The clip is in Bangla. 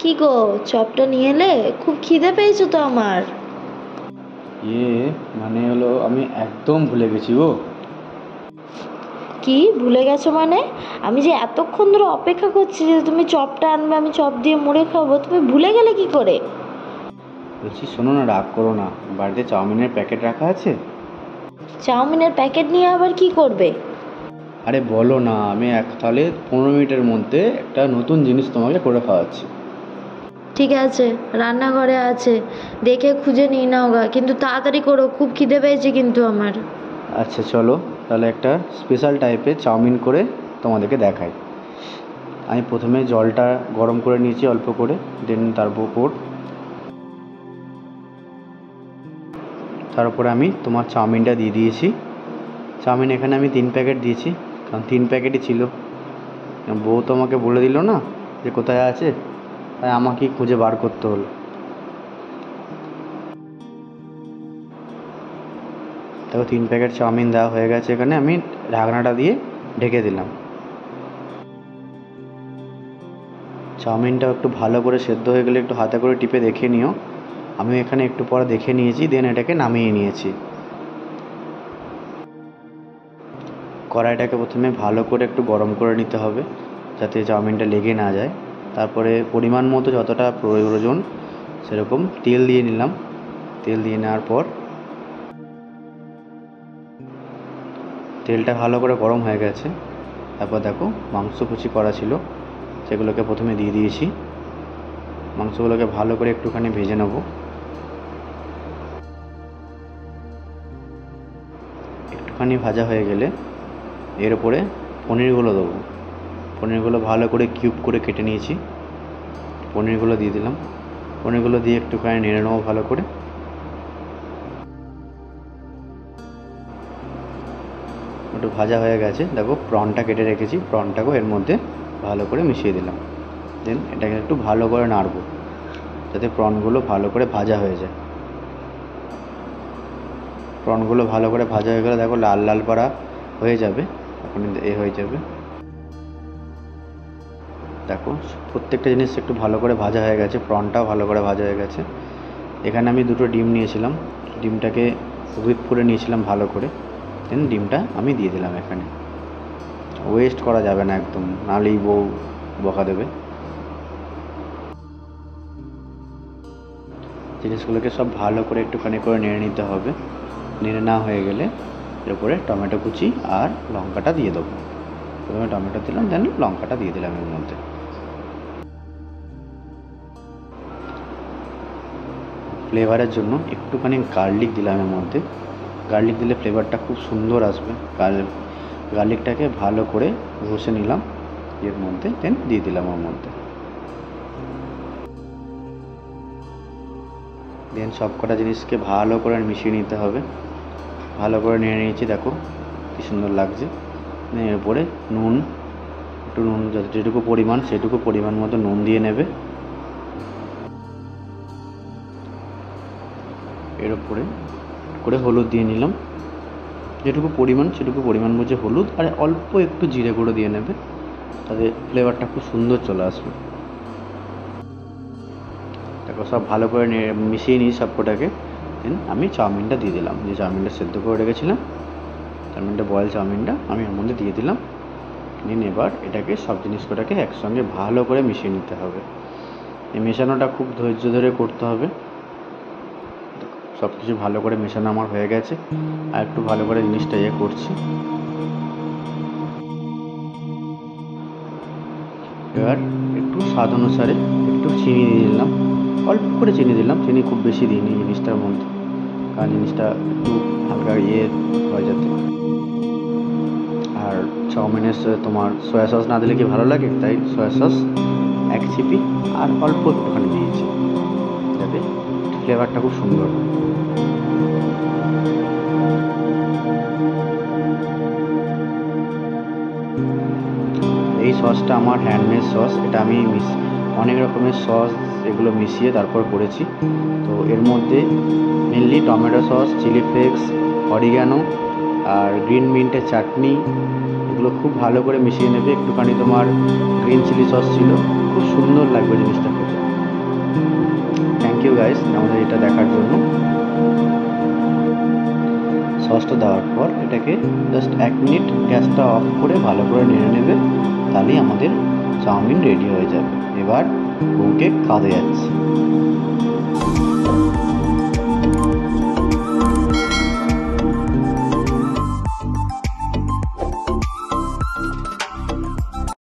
কি গো, চপটা নিয়ে এলে? খুব খিদে পেয়েছো তো আমার। মানে হলো আমি একদম ভুলে গেছি গো। কি ভুলে গেছো মানে? আমি যে এতক্ষণ ধরে অপেক্ষা করছি যে তুমি চপটা আনবে, আমি চপ দিয়ে মুড়ে খাবো, তুমি ভুলে গেলে কি করে? বলছি শোনো না, রাগ করো না, বাড়িতে চাউমিনের প্যাকেট রাখা আছে। চাউমিনের প্যাকেট নিয়ে আবার কি করবে? আরে বলো না, আমি তাহলে 15 মিনিটের মধ্যে একটা নতুন জিনিস তোমাকে করে খাওয়াচ্ছি। ঠিক আছে, রান্নাঘরে আছে, দেখে খুঁজে নিয়ে নাও গা, কিন্তু তাড়াতাড়ি করো, খুব খিদে পেয়েছে কিন্তু আমার। আচ্ছা চলো, তাহলে একটা স্পেশাল টাইপের চাউমিন করে তোমাদেরকে দেখাই। আমি প্রথমে জলটা গরম করে নিয়েছি অল্প করে, দেন তারপরে আমি তোমার চাউমিনটা দিয়ে দিয়েছি। চাউমিন এখানে আমি 3 প্যাকেট দিয়েছি, কারণ 3 প্যাকেটই ছিল। বউ তো আমাকে বলে দিল না যে কোথায় আছে, তাই আমাকেই খুঁজে বার করতে হলো। দেখো 3 প্যাকেট চাউমিন দেওয়া হয়ে গেছে, এখানে আমি ঢাকনাটা দিয়ে ঢেকে দিলাম। চাউমিনটা একটু ভালো করে সেদ্ধ হয়ে গেলে একটু হাতে করে টিপে দেখে নিও। আমি এখানে একটু পরে দেখে নিয়েছি, দেন এটাকে নামিয়ে নিয়েছি। কড়াইটাকে প্রথমে ভালো করে একটু গরম করে নিতে হবে, যাতে চাউমিনটা লেগে না যায়। তারপরে পরিমাণ মতো যতটা প্রয়োজন সেরকম তেল দিয়ে নিলাম। তেল দিয়ে নেওয়ার পর তেলটা ভালো করে গরম হয়ে গেছে। তারপর দেখো মাংস কুচি করা ছিল, সেগুলোকে প্রথমে দিয়ে দিয়েছি। মাংসগুলোকে ভালো করে একটুখানি ভেজে নেব। একটুখানি ভাজা হয়ে গেলে এর উপরে পনিরগুলো দেবো। পনিরগুলো ভালো করে কিউব করে কেটে নিয়েছি, পনিরগুলো দিয়ে দিলাম। পনিরগুলো দিয়ে একটুখানি নেড়ে নেবো ভালো করে। একটু ভাজা হয়ে গেছে, দেখো প্রনটা কেটে রেখেছি, প্রনটাকেও এর মধ্যে ভালো করে মিশিয়ে দিলাম। দেন এটাকে একটু ভালো করে নাড়বো, যাতে প্রনগুলো ভালো করে ভাজা হয়ে যায়। প্রনগুলো ভালো করে ভাজা হয়ে গেলে দেখো লাল লাল পাড়া হয়ে যাবে, এখন হয়ে যাবে। দেখো প্রত্যেকটা জিনিস একটু ভালো করে ভাজা হয়ে গেছে, প্রনটাও ভালো করে ভাজা হয়ে গেছে। এখানে আমি 2টো ডিম নিয়েছিলাম, ডিমটাকে হুইপ করে নিয়েছিলাম ভালো করে। দেন ডিমটা আমি দিয়ে দিলাম এখানে। ওয়েস্ট করা যাবে না একদম, নাহলেই বউ বকা দেবে। জিনিসগুলোকে সব ভালো করে একটুখানি করে নেড়ে নিতে হবে। নেড়ে না হয়ে গেলে এর উপরে টমেটো কুচি আর লঙ্কাটা দিয়ে দেবো। প্রথমে টমেটো দিলাম, দেন লঙ্কাটা দিয়ে দিলাম এর মধ্যে। ফ্লেভারের জন্য একটুখানি গার্লিক দিলাম এর মধ্যে। গার্লিক দিলে ফ্লেভারটা খুব সুন্দর আসবে। গার্লিকটাকে ভালো করে ঘষে নিলাম এর মধ্যে, দেন দিয়ে দিলাম ওর মধ্যে। দেন সব কটা জিনিসকে ভালো করে মিশিয়ে নিতে হবে। ভালো করে নেড়ে নিয়েছি, দেখো কী সুন্দর লাগছে। এরপরে একটু নুন যেটুকু পরিমাণ সেটুকু পরিমাণ মতো নুন দিয়ে নেবে। এর উপরে করে হলুদ দিয়ে নিলাম, যেটুকু পরিমাণ সেটুকু পরিমাণ বুঝে হলুদ, আর অল্প একটু জিরে গুঁড়ো দিয়ে নেবে, তাতে ফ্লেভারটা খুব সুন্দর চলে আসবে। দেখো সব ভালো করে মিশিয়ে নিই সব কটাকে। দেন আমি চাউমিনটা দিয়ে দিলাম, যে চাউমিনটা সেদ্ধ করে রেখেছিলাম, চাউমিনটা বয়েল চাউমিনটা আমি এর মধ্যে দিয়ে দিলাম। নিন এবার এটাকে সব জিনিস কটাকে একসঙ্গে ভালো করে মিশিয়ে নিতে হবে। এই মেশানোটা খুব ধৈর্য ধরে করতে হবে। সব কিছু ভালো করে মেশানো আমার হয়ে গেছে, আর একটু ভালো করে জিনিসটা করছি। এবার একটু স্বাদ অনুসারে একটু চিনি দিয়ে দিলাম, অল্প করে চিনি দিলাম, চিনি খুব বেশি দিইনি জিনিসটার মধ্যে, কারণ জিনিসটা একটু হালকা হয়ে যাতে। আর চাউমিনের তোমার সয়া সস না দিলে কি ভালো লাগে, তাই সয়া সস 1 চিপি আর অল্প একটুখানি দিয়েছি, যাতে ফ্লেভারটা খুব সুন্দর হয়। এই সসটা আমার হ্যান্ডমেড সস, এটা আমি অনেক রকমের সস এগুলো মিশিয়ে তারপর করেছি। তো এর মধ্যে mainly tomato sauce, chilli flakes, oregano আর গ্রিন মিন্টের চাটনি, এগুলো খুব ভালো করে মিশিয়ে নেবে। একটুখানি তোমার গ্রিন চিলি সস ছিল, খুব সুন্দর লাগবে জিনিসটা খেতে। গাইস আমাদের এটা দেখার জন্য। সসটা দেওয়ার পর এটাকে জাস্ট 1 মিনিট গ্যাসটা অফ করে ভালো করে নেড়ে নেবে, তাহলেই আমাদের চাউমিন রেডি হয়ে যাবে। এবার বউকে খাওয়াতে যাচ্ছি।